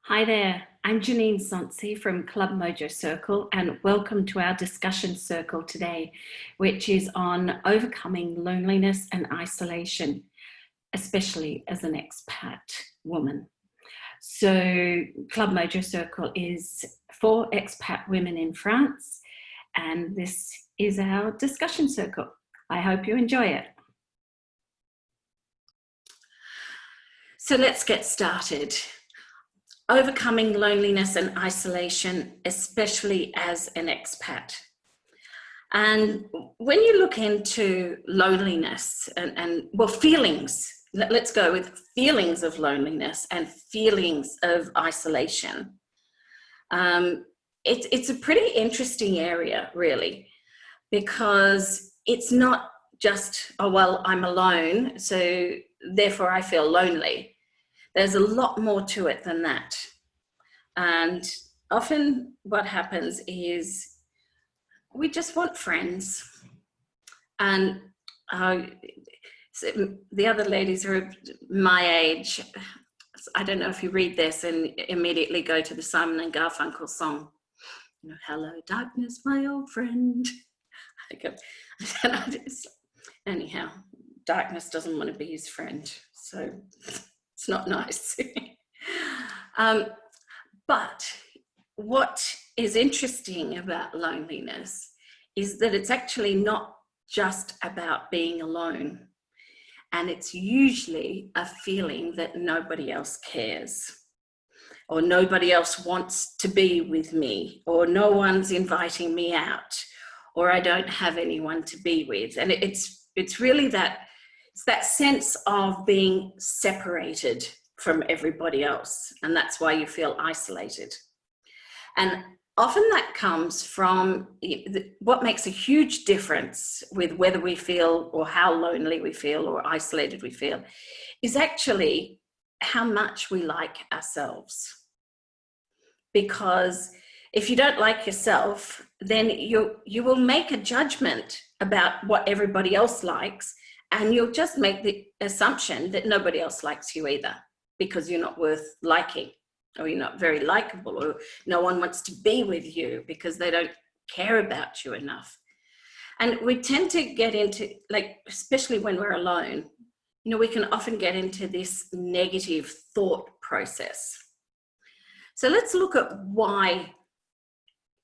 Hi there, I'm Janeen from Club MojoCircle, and welcome to our discussion circle today, which is on overcoming loneliness and isolation, especially as an expat woman. So Club MojoCircle is for expat women in France, and this is our discussion circle. I hope you enjoy it. So let's get started. Overcoming loneliness and isolation, especially as an expat. And when you look into loneliness and feelings, let's go with feelings of loneliness and feelings of isolation. It's a pretty interesting area, really, because it's not just, oh, well, I'm alone, so therefore I feel lonely. There's a lot more to it than that. And often what happens is we just want friends. And so the other ladies are my age. I don't know if you read this and immediately go to the Simon and Garfunkel song. You know, hello, darkness, my old friend. Anyhow, darkness doesn't want to be his friend. So it's not nice. But what is interesting about loneliness is that it's actually not just about being alone. And it's usually a feeling that nobody else cares, or nobody else wants to be with me, or no one's inviting me out, or I don't have anyone to be with. And it's really that sense of being separated from everybody else, and that's why you feel isolated. And often that comes from what makes a huge difference with whether we feel, or how lonely we feel or isolated we feel, is actually how much we like ourselves. Because if you don't like yourself, then you will make a judgment about what everybody else likes, and you'll just make the assumption that nobody else likes you either, because you're not worth liking, or you're not very likable, or no one wants to be with you because they don't care about you enough. And we tend to get into, like, especially when we're alone, you know, we can often get into this negative thought process. So let's look at why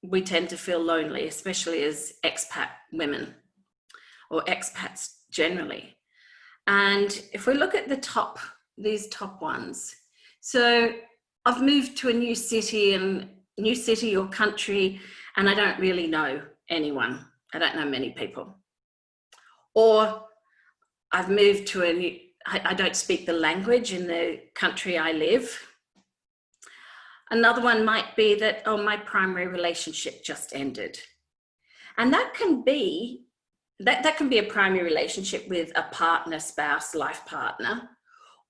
we tend to feel lonely, especially as expat women, or expats generally. And if we look at these top ones, so I've moved to a new city or country, and I don't really know anyone. I don't know many people. Or I've moved to I don't speak the language in the country I live. Another one might be that, oh, my primary relationship just ended. And that can be a primary relationship with a partner, spouse, life partner.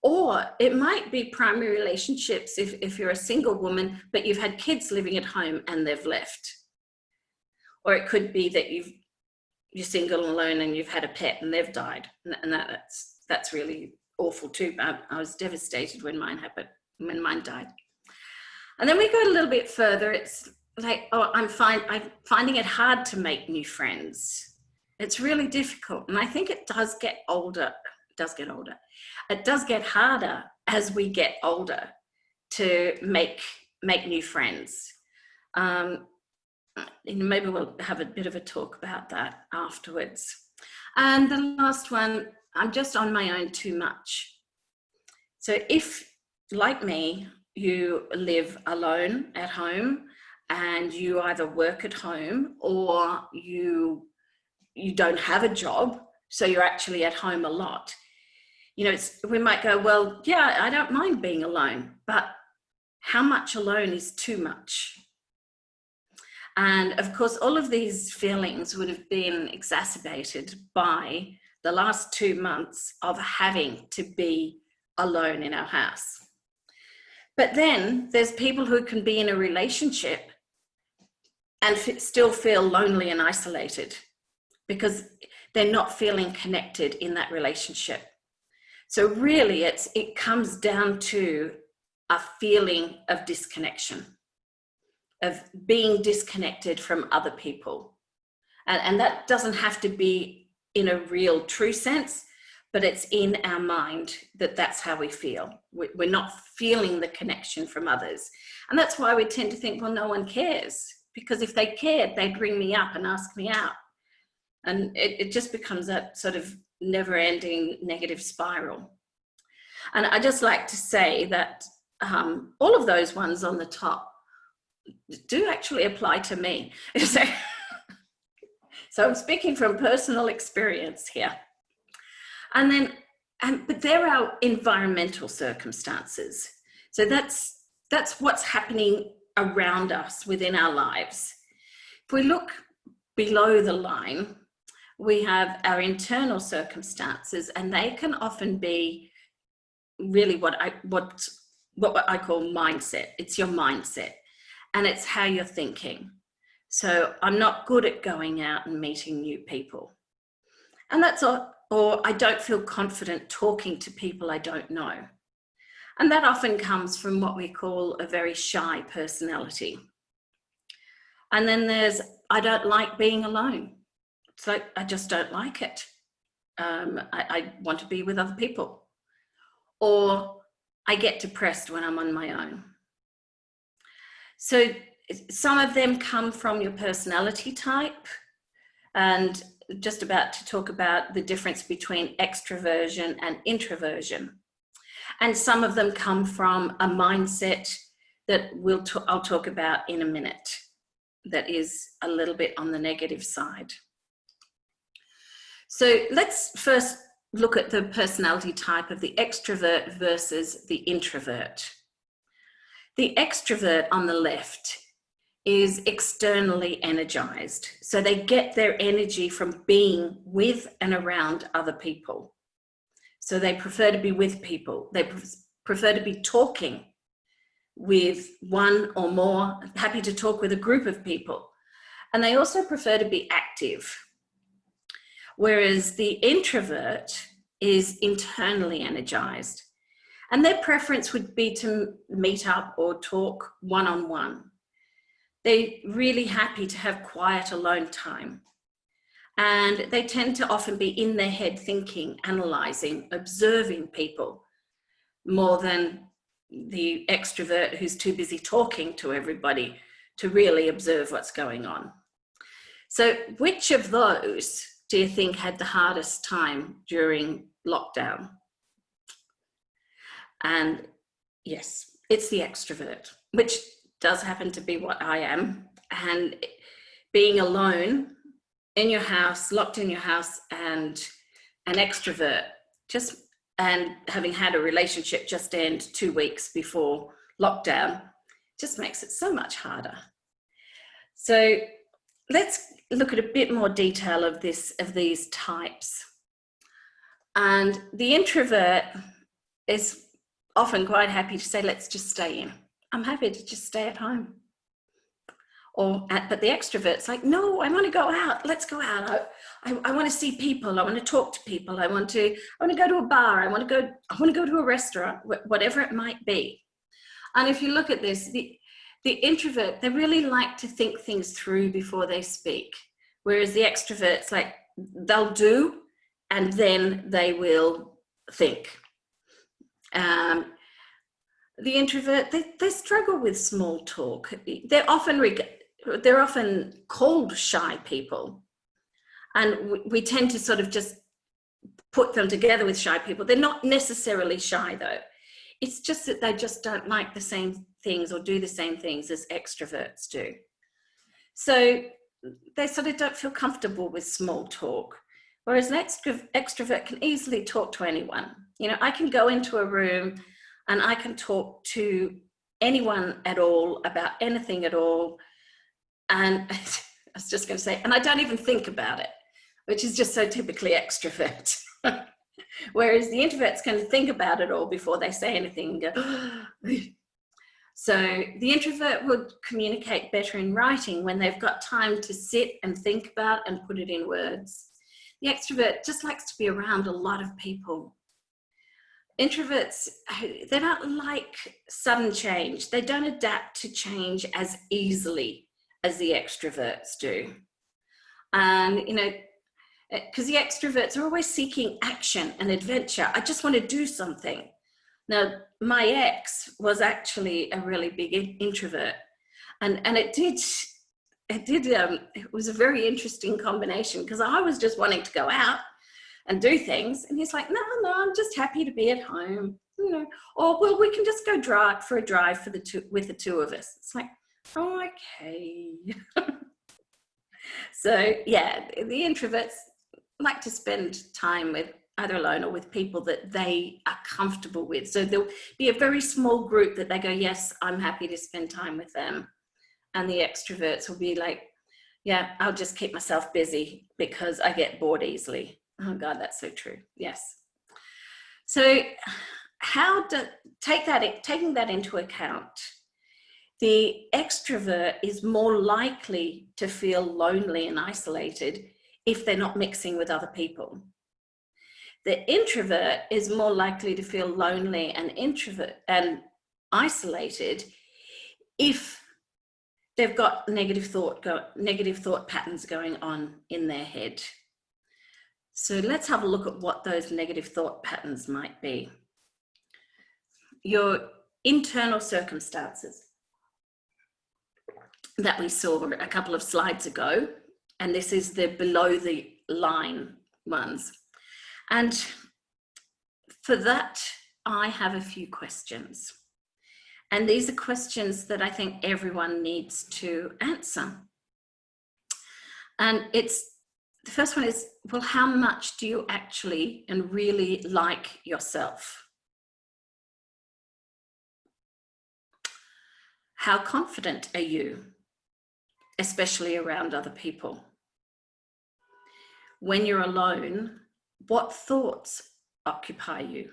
Or it might be primary relationships if you're a single woman, but you've had kids living at home and they've left. Or it could be that you're single and alone and you've had a pet and they've died. And that's really awful too. I was devastated when mine died. And then we go a little bit further. It's like, oh, I'm finding it hard to make new friends. It's really difficult. And I think it does get older. It does get harder as we get older to make new friends. Maybe we'll have a bit of a talk about that afterwards. And the last one, I'm just on my own too much. So if, like me, you live alone at home and you either work at home or you don't have a job, so you're actually at home a lot. You know, we might go, well, yeah, I don't mind being alone, but how much alone is too much? And of course, all of these feelings would have been exacerbated by the last 2 months of having to be alone in our house. But then there's people who can be in a relationship and still feel lonely and isolated because they're not feeling connected in that relationship. So really it comes down to a feeling of disconnection, of being disconnected from other people. And that doesn't have to be in a real true sense, but it's in our mind that that's how we feel. We're not feeling the connection from others. And that's why we tend to think, well, no one cares, because if they cared, they'd ring me up and ask me out. And it just becomes that sort of never-ending negative spiral. And I just like to say that all of those ones on the top do actually apply to me. So I'm speaking from personal experience here. And then, but there are environmental circumstances. So that's what's happening around us within our lives. If we look below the line, we have our internal circumstances, and they can often be really what I call mindset. It's your mindset, and it's how you're thinking. So I'm not good at going out and meeting new people. And that's all, or I don't feel confident talking to people I don't know. And that often comes from what we call a very shy personality. And then there's, I don't like being alone. It's like, I just don't like it. I want to be with other people. Or I get depressed when I'm on my own. So some of them come from your personality type, and just about to talk about the difference between extroversion and introversion. And some of them come from a mindset that I'll talk about in a minute, that is a little bit on the negative side. So let's first look at the personality type of the extrovert versus the introvert. The extrovert on the left is externally energized. So they get their energy from being with and around other people. So they prefer to be with people. They prefer to be talking with one or more, happy to talk with a group of people. And they also prefer to be active. Whereas the introvert is internally energized. And their preference would be to meet up or talk one-on-one. They're really happy to have quiet alone time. And they tend to often be in their head thinking, analyzing, observing people, more than the extrovert who's too busy talking to everybody to really observe what's going on. So which of those do you think had the hardest time during lockdown? And yes, it's the extrovert, which does happen to be what I am. And being alone in your house, locked in your house, and an extrovert, and having had a relationship just end 2 weeks before lockdown, just makes it so much harder. So let's look at a bit more detail of these types. And the introvert is often quite happy to say, let's just stay in. I'm happy to just stay at home. But the extrovert's like, no, I want to go out. Let's go out. I want to see people. I want to talk to people. I want to go to a bar. I want to go to a restaurant, whatever it might be. And if you look at this, the introvert, they really like to think things through before they speak. Whereas the extrovert's like, they'll do, and then they will think. The introvert, they struggle with small talk. They're often called shy people. And we tend to sort of just put them together with shy people. They're not necessarily shy though. It's just that they just don't like the same things or do the same things as extroverts do. So they sort of don't feel comfortable with small talk. Whereas an extrovert can easily talk to anyone. You know, I can go into a room and I can talk to anyone at all about anything at all. And I was just going to say, and I don't even think about it, which is just so typically extrovert. Whereas the introvert's going to think about it all before they say anything and go, So the introvert would communicate better in writing when they've got time to sit and think about and put it in words. The extrovert just likes to be around a lot of people. introverts, they don't like sudden change. They don't adapt to change as easily as the extroverts do. And, you know, because the extroverts are always seeking action and adventure. I just want to do something. Now, my ex was actually a really big introvert, and it was a very interesting combination, because I was just wanting to go out and do things, and he's like, no, I'm just happy to be at home, you know, or well, we can just go for a drive with the two of us. It's like, oh, okay. So yeah, the introverts like to spend time with either alone or with people that they are comfortable with. So there'll be a very small group that they go, yes, I'm happy to spend time with them. And the extroverts will be like, yeah, I'll just keep myself busy because I get bored easily. Oh God, that's so true. Yes. So taking that into account, the extrovert is more likely to feel lonely and isolated if they're not mixing with other people. The introvert is more likely to feel lonely and isolated if they've got negative thought patterns going on in their head. So let's have a look at what those negative thought patterns might be. Your internal circumstances that we saw a couple of slides ago, and this is the below the line ones. And for that, I have a few questions. And these are questions that I think everyone needs to answer. And the first one is, well, how much do you actually and really like yourself? How confident are you, especially around other people? When you're alone, what thoughts occupy you?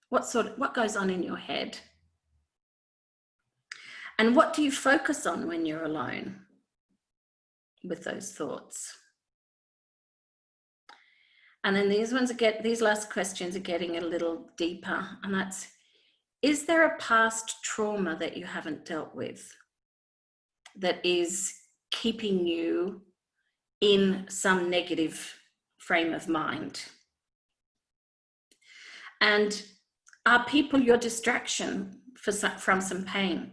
What goes on in your head? And what do you focus on when you're alone with those thoughts? And then these last questions are getting a little deeper, and that's, is there a past trauma that you haven't dealt with that is keeping you in some negative frame of mind? And are people your distraction from some pain?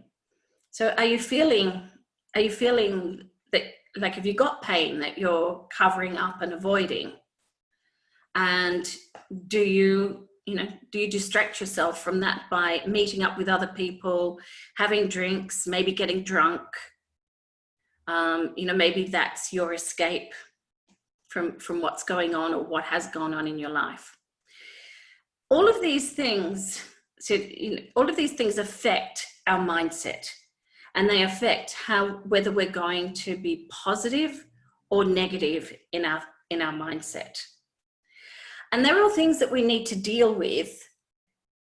So are you feeling that, like, have you got pain that you're covering up and avoiding? And do you distract yourself from that by meeting up with other people, having drinks, maybe getting drunk? Maybe that's your escape from what's going on or what has gone on in your life. All of these things affect our mindset, and they affect whether we're going to be positive or negative in our mindset. And they're all things that we need to deal with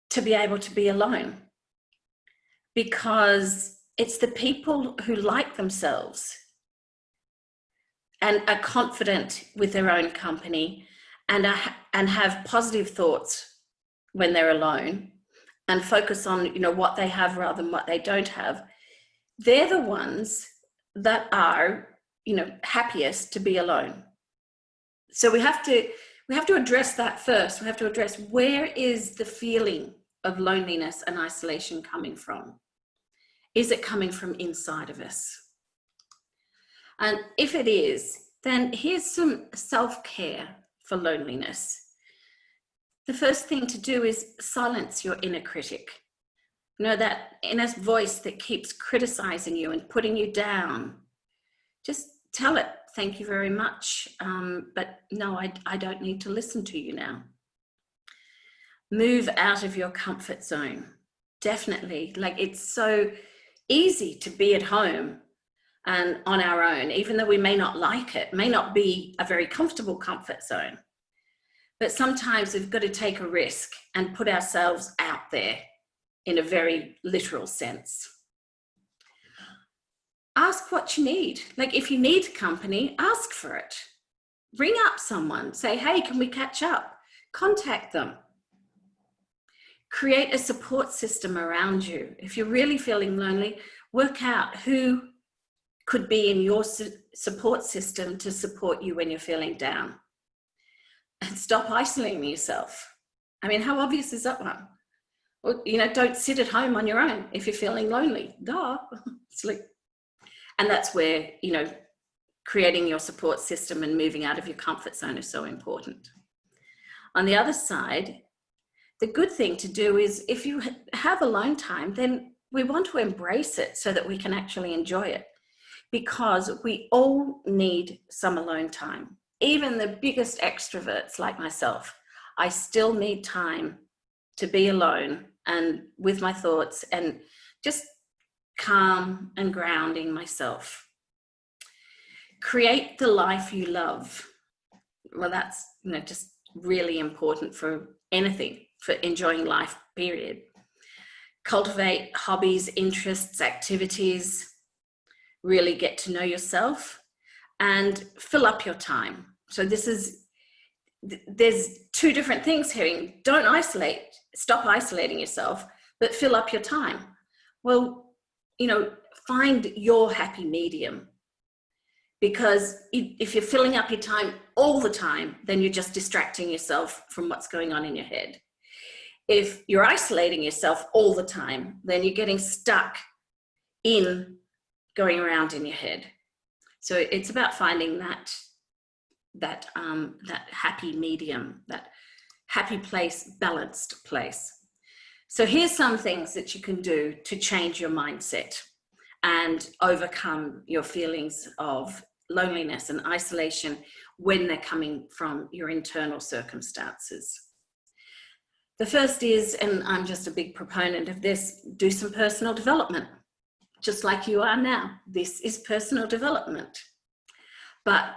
to be able to be alone, because it's the people who like themselves and are confident with their own company and have positive thoughts when they're alone and focus on, what they have rather than what they don't have. They're the ones that are, happiest to be alone. So we have to address that first. We have to address, where is the feeling of loneliness and isolation coming from? Is it coming from inside of us? And if it is, then here's some self-care for loneliness. The first thing to do is silence your inner critic. That inner voice that keeps criticizing you and putting you down. Just tell it, thank you very much, but no, I don't need to listen to you now. Move out of your comfort zone. Definitely. Like, it's so easy to be at home and on our own, even though we may not like it, may not be a very comfortable comfort zone. But sometimes we've got to take a risk and put ourselves out there in a very literal sense. Ask what you need. Like, if you need company, ask for it. Ring up someone, say, hey, can we catch up? Contact them. Create a support system around you. If you're really feeling lonely, work out who could be in your support system to support you when you're feeling down. And stop isolating yourself. I mean, how obvious is that one? Well, you know, don't sit at home on your own if you're feeling lonely. Duh. Sleep. And that's where, you know, creating your support system and moving out of your comfort zone is so important. On the other side, the good thing to do is if you have alone time, then we want to embrace it so that we can actually enjoy it, because we all need some alone time. Even the biggest extroverts like myself, I still need time to be alone and with my thoughts and just calm and grounding myself. Create the life you love. Well, that's, you know, just really important for anything, for enjoying life, period. Cultivate hobbies, interests, activities. Really get to know yourself and fill up your time. So there's two different things here. Don't isolate, stop isolating yourself, but fill up your time. Well, you know, find your happy medium, because if you're filling up your time all the time, then you're just distracting yourself from what's going on in your head. If you're isolating yourself all the time, then you're getting stuck in going around in your head. So it's about finding that happy medium, that happy place, balanced place. So here's some things that you can do to change your mindset and overcome your feelings of loneliness and isolation when they're coming from your internal circumstances. The first is, and I'm just a big proponent of this, do some personal development. Just like you are now. This is personal development. But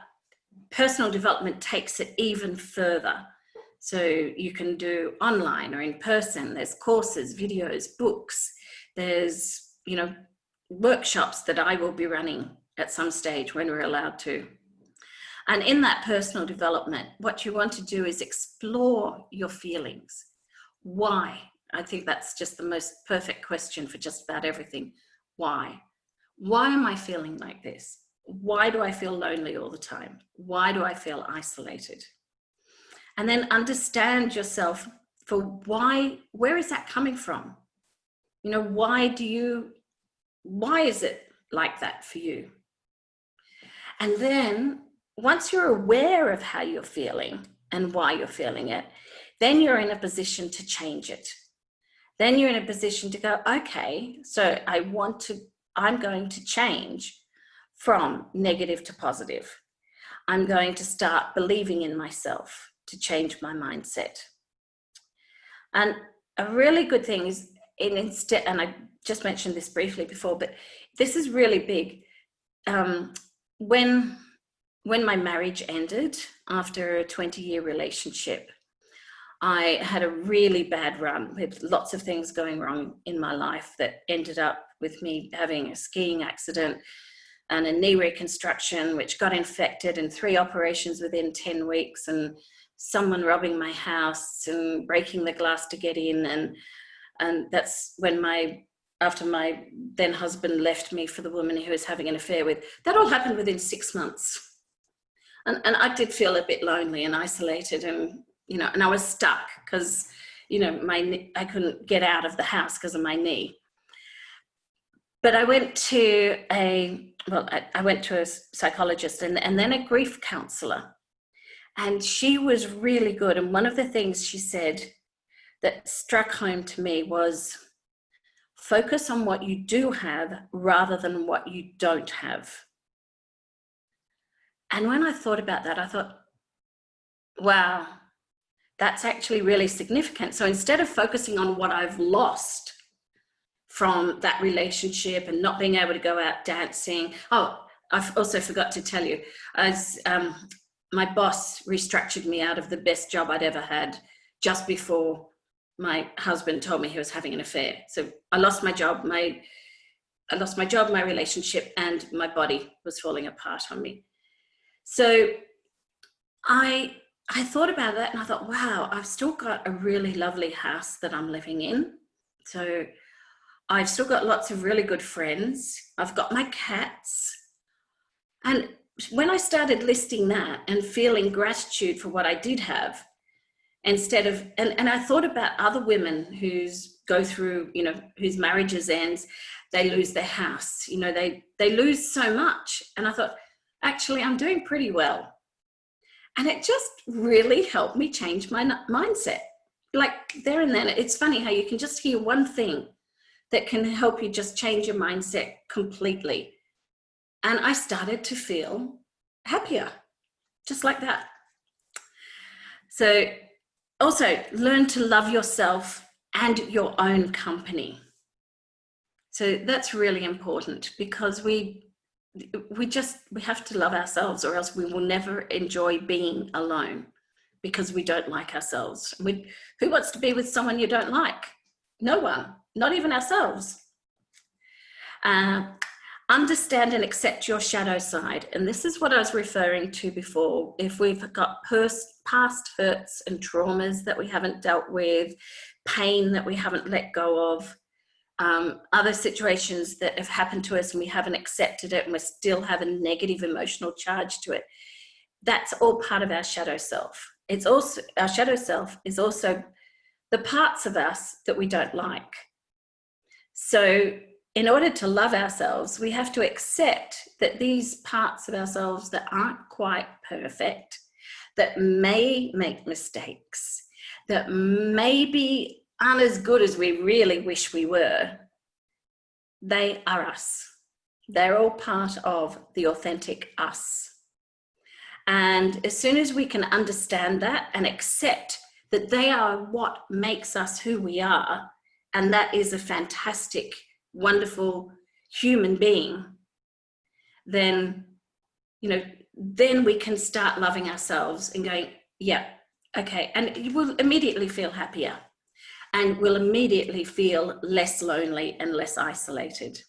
personal development takes it even further. So you can do online or in person. There's courses, videos, books. There's, you know, workshops that I will be running at some stage when we're allowed to. And in that personal development, what you want to do is explore your feelings. Why? I think that's just the most perfect question for just about everything. Why? Why am I feeling like this? Why do I feel lonely all the time? Why do I feel isolated? And then understand yourself for why, where is that coming from? You know, why is it like that for you? And then once you're aware of how you're feeling and why you're feeling it, then you're in a position to change it. Then you're in a position to go, okay, so I'm going to change from negative to positive. I'm going to start believing in myself to change my mindset. And a really good thing is, and I just mentioned this briefly before, but this is really big. When my marriage ended after a 20-year relationship, I had a really bad run with lots of things going wrong in my life that ended up with me having a skiing accident and a knee reconstruction, which got infected, and 3 operations within 10 weeks, and someone robbing my house and breaking the glass to get in. And that's when after my then husband left me for the woman he was having an affair with. That all happened within 6 months. And I did feel a bit lonely and isolated, and, you know, and I was stuck because, you know, I couldn't get out of the house because of my knee. But I went to a psychologist and then a grief counselor, and she was really good. And one of the things she said that struck home to me was, focus on what you do have rather than what you don't have. And when I thought about that, I thought, wow, that's actually really significant. So instead of focusing on what I've lost from that relationship and not being able to go out dancing. Oh, I've also forgot to tell you, as my boss restructured me out of the best job I'd ever had just before my husband told me he was having an affair. So I lost my job, my relationship, and my body was falling apart on me. So I I thought about that and I thought, wow, I've still got a really lovely house that I'm living in. So I've still got lots of really good friends. I've got my cats. And when I started listing that and feeling gratitude for what I did have, instead of, and I thought about other women who's go through, you know, whose marriages ends, they lose their house, you know, they lose so much. And I thought, actually, I'm doing pretty well. And it just really helped me change my mindset. Like there and then, it's funny how you can just hear one thing that can help you just change your mindset completely. And I started to feel happier, just like that. So also learn to love yourself and your own company. So that's really important, because we have to love ourselves, or else we will never enjoy being alone, because we don't like ourselves. Who wants to be with someone you don't like? No one, not even ourselves. Understand and accept your shadow side. And this is what I was referring to before. If we've got past hurts and traumas that we haven't dealt with, pain that we haven't let go of, other situations that have happened to us and we haven't accepted it and we still have a negative emotional charge to it, that's all part of our shadow self. It's also, our shadow self is also the parts of us that we don't like. So in order to love ourselves, we have to accept that these parts of ourselves that aren't quite perfect, that may make mistakes, that maybe aren't as good as we really wish we were, they are us. They're all part of the authentic us. And as soon as we can understand that and accept that they are what makes us who we are, and that is a fantastic, wonderful human being, then, you know, then we can start loving ourselves and going, yeah, okay. And you will immediately feel happier, and will immediately feel less lonely and less isolated.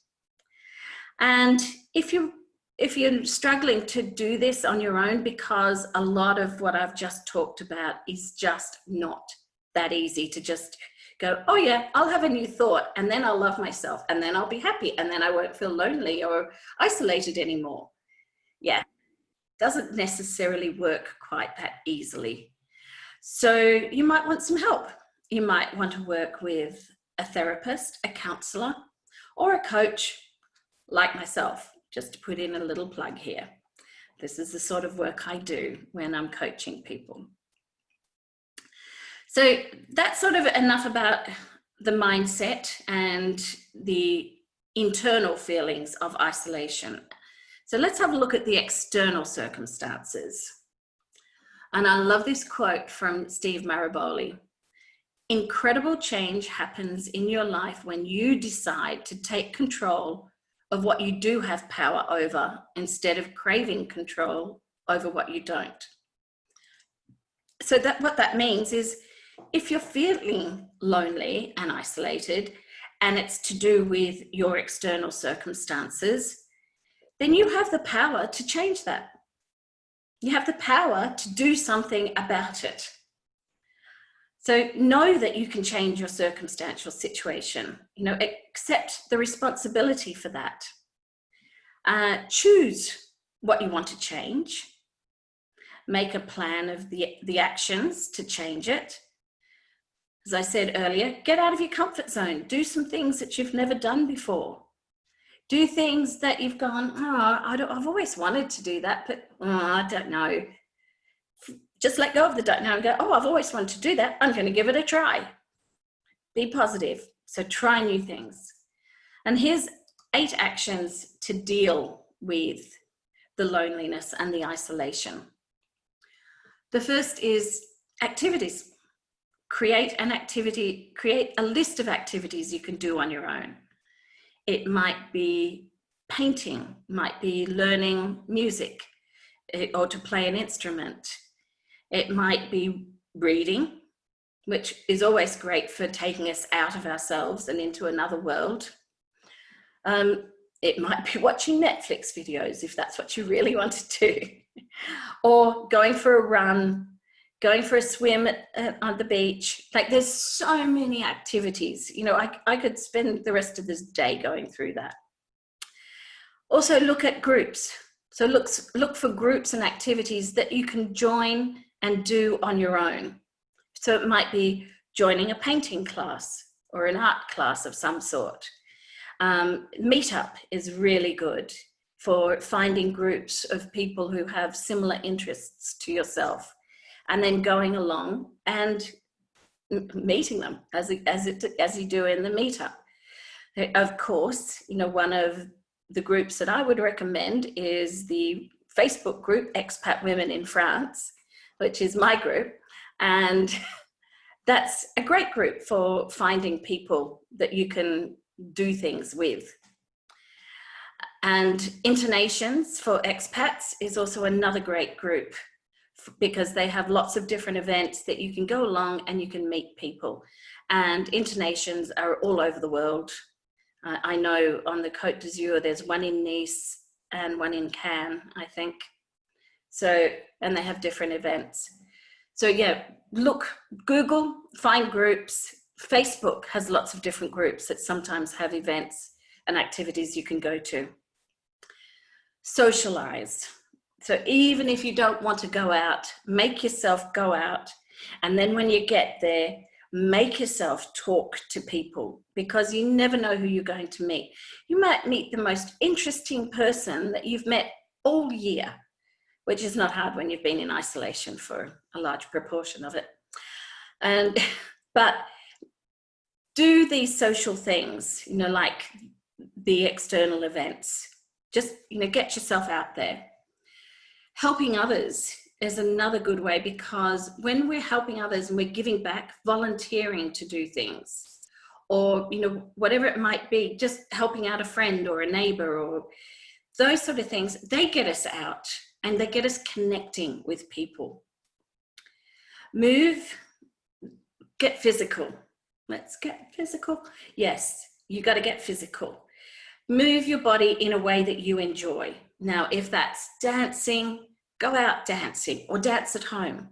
And if you're struggling to do this on your own, because a lot of what I've just talked about is just not that easy to just go, oh yeah, I'll have a new thought and then I'll love myself and then I'll be happy and then I won't feel lonely or isolated anymore. Yeah, doesn't necessarily work quite that easily. So you might want some help. You might want to work with a therapist, a counselor, or a coach like myself, just to put in a little plug here. This is the sort of work I do when I'm coaching people. So that's sort of enough about the mindset and the internal feelings of isolation. So let's have a look at the external circumstances. And I love this quote from Steve Maraboli. Incredible change happens in your life when you decide to take control of what you do have power over, instead of craving control over what you don't. So what that means is, if you're feeling lonely and isolated and it's to do with your external circumstances, then you have the power to change that. You have the power to do something about it. So know that you can change your circumstantial situation, you know, accept the responsibility for that. Choose what you want to change. Make a plan of the actions to change it. As I said earlier, get out of your comfort zone. Do some things that you've never done before. Do things that you've gone, oh, I've always wanted to do that, but I don't know. Just let go of the don't know and go, oh, I've always wanted to do that. I'm going to give it a try. Be positive. So try new things. And here's 8 actions to deal with the loneliness and the isolation. The first is activities. Create a list of activities you can do on your own. It might be painting, might be learning music, or to play an instrument. It might be reading, which is always great for taking us out of ourselves and into another world. It might be watching Netflix videos, if that's what you really want to do, or going for a run, going for a swim on the beach. Like, there's so many activities. You know, I could spend the rest of this day going through that. Also, look at groups. So look for groups and activities that you can join and do on your own. So it might be joining a painting class or an art class of some sort. Meetup is really good for finding groups of people who have similar interests to yourself, and then going along and meeting them as you do in the meetup. Of course, you know, one of the groups that I would recommend is the Facebook group Expat Women in France, which is my group, and that's a great group for finding people that you can do things with. And Internations for Expats is also another great group, because they have lots of different events that you can go along and you can meet people. And Internations are all over the world. I know on the Côte d'Azur, there's one in Nice and one in Cannes, I think. So, and they have different events. So yeah, look, Google, find groups. Facebook has lots of different groups that sometimes have events and activities you can go to. Socialize. So even if you don't want to go out, make yourself go out. And then when you get there, make yourself talk to people, because you never know who you're going to meet. You might meet the most interesting person that you've met all year, which is not hard when you've been in isolation for a large proportion of it. But do these social things, you know, like the external events. Just, you know, get yourself out there. Helping others is another good way, because when we're helping others and we're giving back, volunteering to do things, or, you know, whatever it might be, just helping out a friend or a neighbor or those sort of things, they get us out and they get us connecting with people. Move, get physical. Let's get physical. Yes, you got to get physical. Move your body in a way that you enjoy. Now, if that's dancing, go out dancing or dance at home.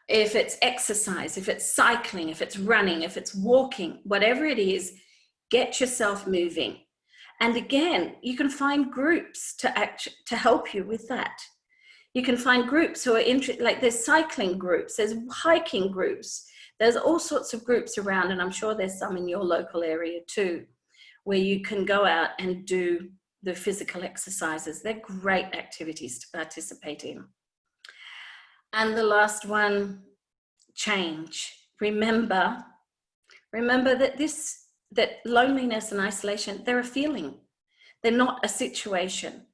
If it's exercise, if it's cycling, if it's running, if it's walking, whatever it is, get yourself moving. And again, you can find groups to help you with that. You can find groups who are interested, like there's cycling groups, there's hiking groups, there's all sorts of groups around, and I'm sure there's some in your local area too, where you can go out and do the physical exercises. They're great activities to participate in. And the last one, change. Remember that loneliness and isolation, they're a feeling. They're not a situation.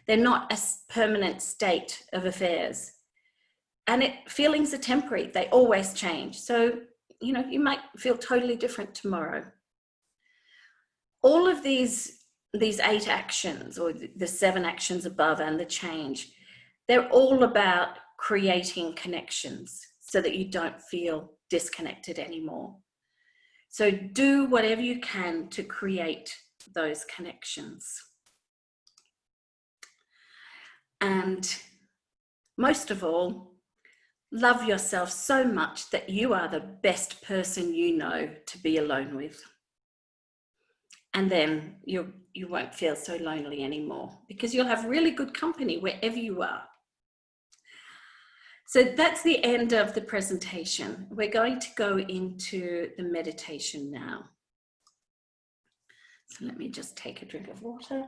They're not a permanent state of affairs. And feelings are temporary. They always change. So, you know, you might feel totally different tomorrow. All of these 8 actions, or the 7 actions above and the change, they're all about creating connections so that you don't feel disconnected anymore. So do whatever you can to create those connections. And most of all, love yourself so much that you are the best person you know to be alone with. And then you won't feel so lonely anymore, because you'll have really good company wherever you are. So that's the end of the presentation. We're going to go into the meditation now. So let me just take a drink of water.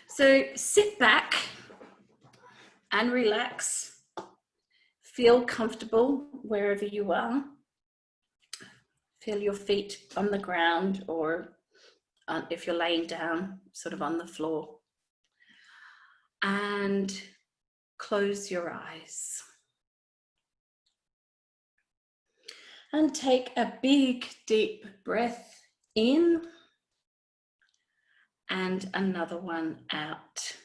So sit back and relax. Feel comfortable wherever you are. Feel your feet on the ground, or if you're laying down, sort of on the floor. And close your eyes. And take a big, deep breath in, and another one out.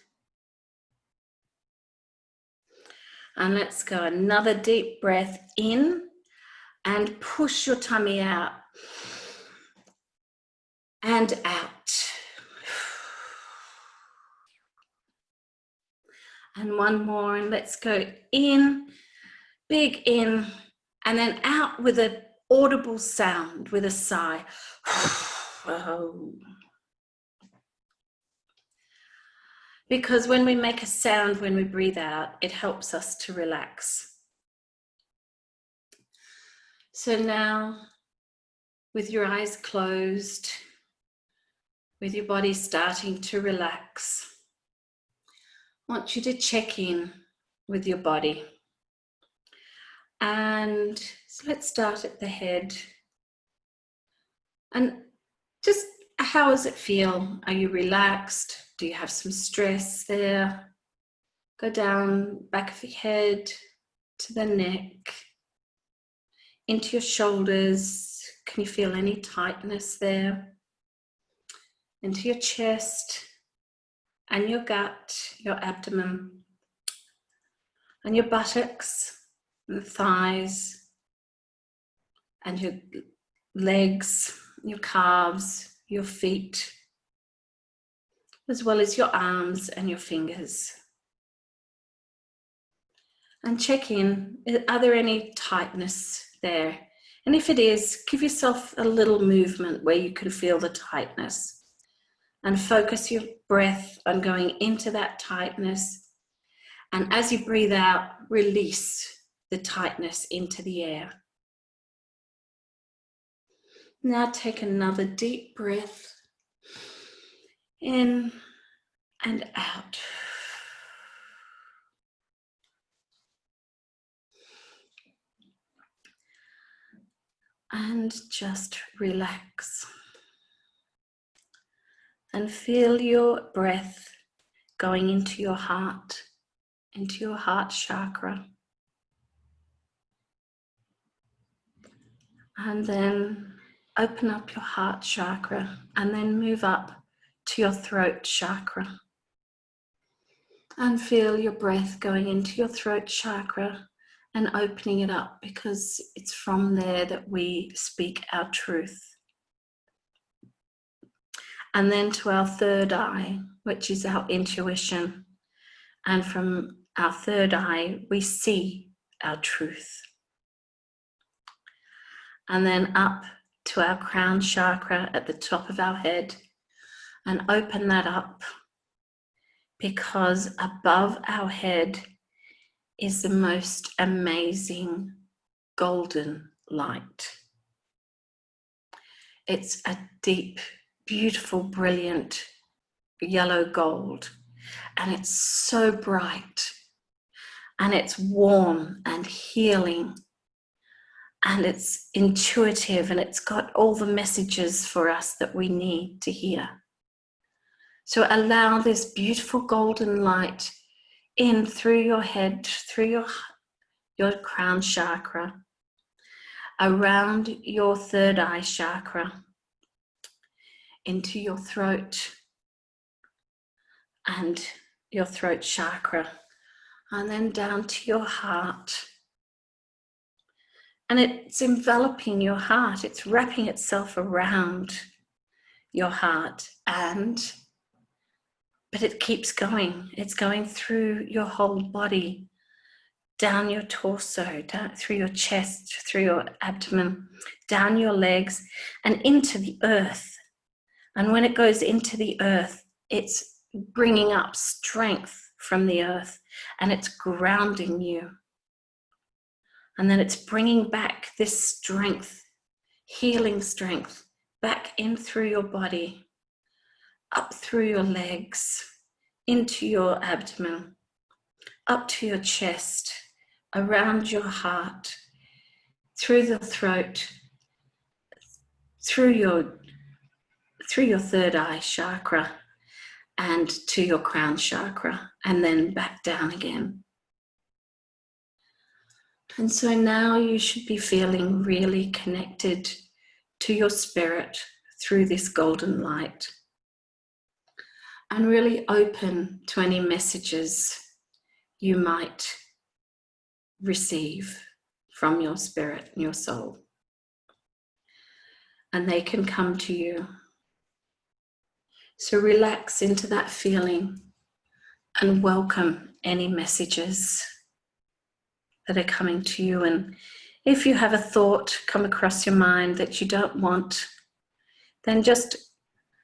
And let's go, another deep breath in, and push your tummy out and out. And one more, and let's go in, big in, and then out with an audible sound, with a sigh. Oh. Because when we make a sound, when we breathe out, it helps us to relax. So now, with your eyes closed, with your body starting to relax, I want you to check in with your body. And so let's start at the head. And just how does it feel? Are you relaxed? Do you have some stress there? Go down back of your head to the neck, into your shoulders. Can you feel any tightness there? Into your chest and your gut, your abdomen, and your buttocks, and the thighs, and your legs, your calves, your feet, as well as your arms and your fingers. And check in, are there any tightness there? And if it is, give yourself a little movement where you can feel the tightness. And focus your breath on going into that tightness. And as you breathe out, release the tightness into the air. Now take another deep breath in and out. And just relax. And feel your breath going into your heart chakra. And then open up your heart chakra and then move up to your throat chakra. And feel your breath going into your throat chakra and opening it up, because it's from there that we speak our truth. And then to our third eye, which is our intuition. And from our third eye, we see our truth. And then up to our crown chakra at the top of our head, and open that up, because above our head is the most amazing golden light. It's a deep, beautiful, brilliant yellow gold, and it's so bright, and it's warm and healing, and it's intuitive, and it's got all the messages for us that we need to hear. So allow this beautiful golden light in through your head, through your crown chakra, around your third eye chakra, into your throat and your throat chakra, and then down to your heart. And it's enveloping your heart, it's wrapping itself around your heart, but it keeps going. It's going through your whole body, down your torso, down through your chest, through your abdomen, down your legs, and into the earth. And when it goes into the earth, it's bringing up strength from the earth, and it's grounding you. And then it's bringing back this strength, healing strength, back in through your body, up through your legs, into your abdomen, up to your chest, around your heart, through the throat, through your third eye chakra, and to your crown chakra, and then back down again. And so now you should be feeling really connected to your spirit through this golden light, and really open to any messages you might receive from your spirit and your soul. And they can come to you. So relax into that feeling and welcome any messages that are coming to you. And if you have a thought come across your mind that you don't want, then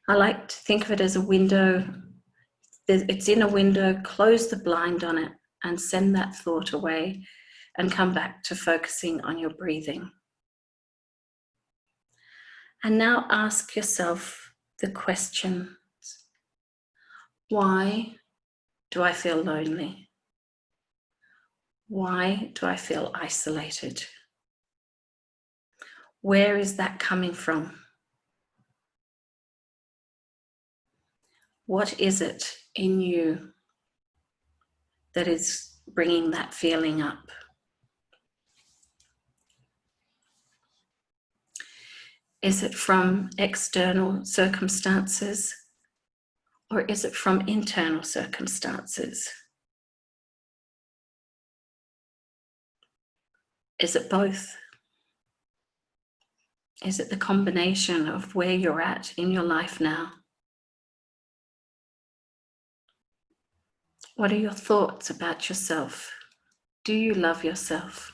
I like to think of it as a window. It's in a window, close the blind on it and send that thought away and come back to focusing on your breathing. And now ask yourself the question, why do I feel lonely? Why do I feel isolated? Where is that coming from? What is it in you that is bringing that feeling up? Is it from external circumstances, or is it from internal circumstances? Is it both? Is it the combination of where you're at in your life now? What are your thoughts about yourself? Do you love yourself?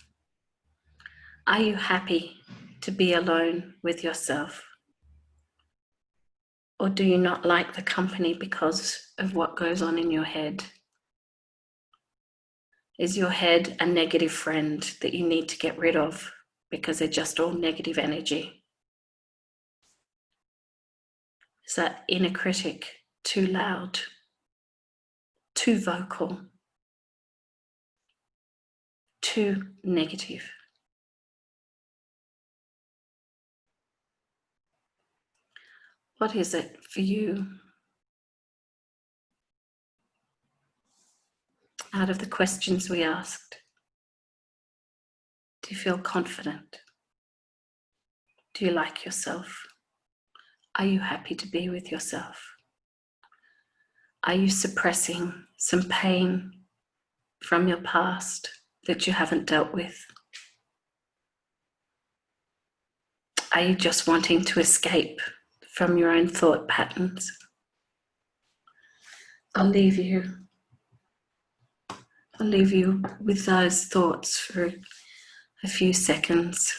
Are you happy to be alone with yourself? Or do you not like the company because of what goes on in your head? Is your head a negative friend that you need to get rid of because they're just all negative energy? Is that inner critic too loud, too vocal, too negative? What is it for you? Out of the questions we asked, do you feel confident? Do you like yourself? Are you happy to be with yourself? Are you suppressing some pain from your past that you haven't dealt with? Are you just wanting to escape from your own thought patterns? I'll leave you with those thoughts for a few seconds.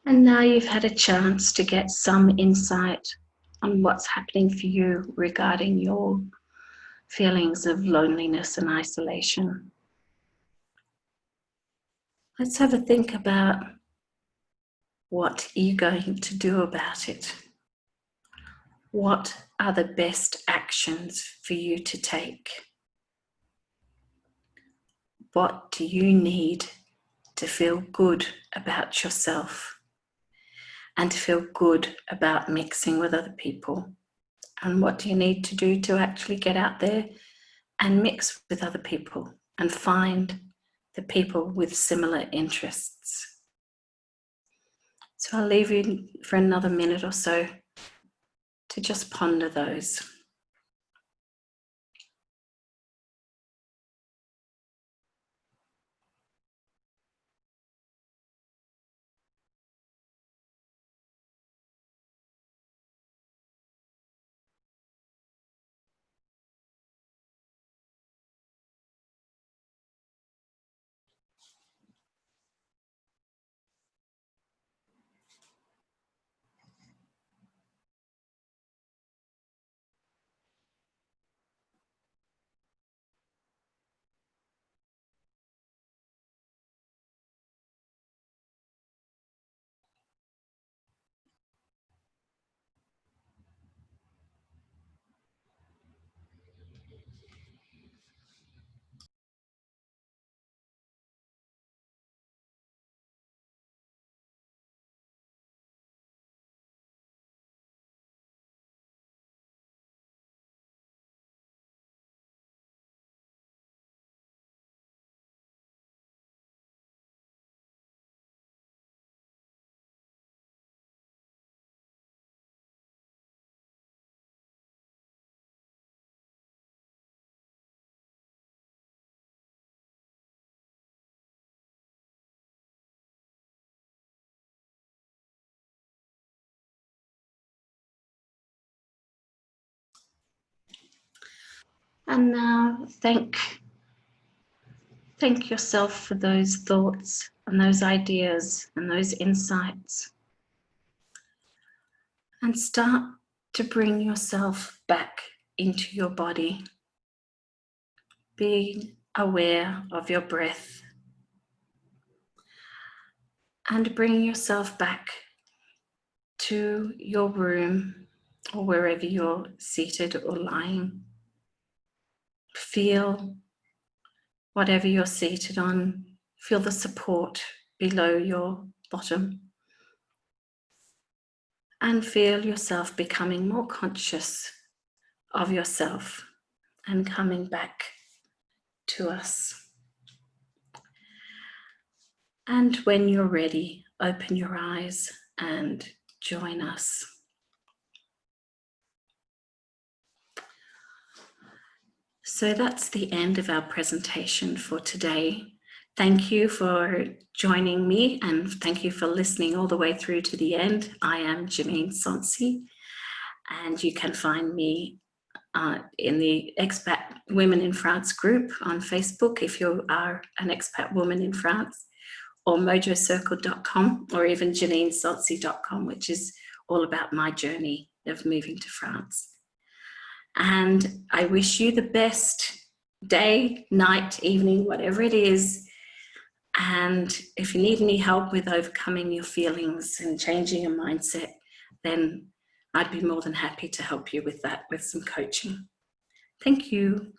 And now you've had a chance to get some insight on what's happening for you regarding your feelings of loneliness and isolation. Let's have a think about what you're going to do about it. What are the best actions for you to take? What do you need to feel good about yourself and to feel good about mixing with other people? And what do you need to do to actually get out there and mix with other people and find the people with similar interests? So I'll leave you for another minute or so to just ponder those. And now thank yourself for those thoughts and those ideas and those insights. And start to bring yourself back into your body. Being aware of your breath. And bring yourself back to your room or wherever you're seated or lying. Feel whatever you're seated on, feel the support below your bottom. And feel yourself becoming more conscious of yourself and coming back to us. And when you're ready, open your eyes and join us. So that's the end of our presentation for today. Thank you for joining me and thank you for listening all the way through to the end. I am Janeen and you can find me in the Expat Women in France group on Facebook if you are an expat woman in France, or MojoCircle.com, or even JaneenSonsey.com, which is all about my journey of moving to France. And I wish you the best day, night, evening, whatever it is. And if you need any help with overcoming your feelings and changing your mindset, then I'd be more than happy to help you with that, with some coaching. Thank you.